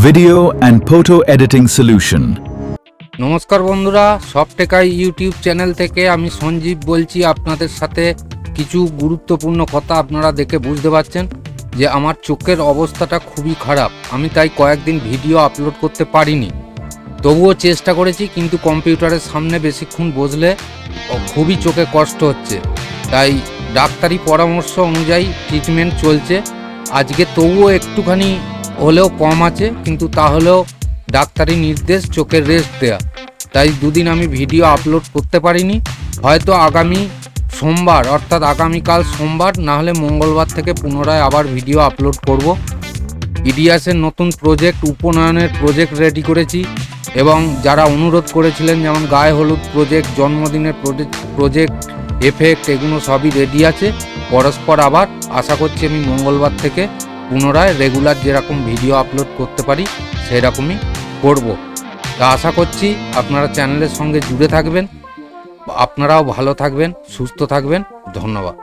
video and photo editing solution. নমস্কার বন্ধুরা, সফটেকাই YouTube channel থেকে আমি সঞ্জীব বলছি। আপনাদের সাথে কিছু গুরুত্বপূর্ণ কথা আপনারা দেখে বুঝতে পারছেন যে আমার চোখের অবস্থাটা খুবই খারাপ। আমি তাই কয়েকদিন ভিডিও আপলোড করতে পারিনি, তবুও চেষ্টা করেছি, কিন্তু কম্পিউটারের সামনে বেশিক্ষণ বসলে খুবই চোখে কষ্ট হচ্ছে। তাই ডাক্তারি পরামর্শ অনুযায়ী ট্রিটমেন্ট চলছে। আজকে তবুও একটুখানি হলেও কম আছে, কিন্তু তাহলেও ডাক্তারি নির্দেশ চোখের রেস্ট দেয়া। তাই দুদিন আমি ভিডিও আপলোড করতে পারিনি। হয়তো আগামী সোমবার অর্থাৎ আগামীকাল সোমবার না হলে মঙ্গলবার থেকে পুনরায় আবার ভিডিও আপলোড করব। ইডিয়াসের নতুন প্রজেক্ট, উপনয়নের প্রজেক্ট রেডি করেছি এবং যারা অনুরোধ করেছিলেন যেমন গায়ে হলুদ প্রজেক্ট, জন্মদিনের প্রজেক্ট, এফেক্ট, এগুলো সবই রেডি আছে। পরস্পর আবার আশা করছি আমি মঙ্গলবার থেকে পুনরায় রেগুলার যেরকম ভিডিও আপলোড করতে পারি সেরকমই করব। তা আশা করছি আপনারা চ্যানেলের সঙ্গে জুড়ে থাকবেন, আপনারাও ভালো থাকবেন, সুস্থ থাকবেন। ধন্যবাদ।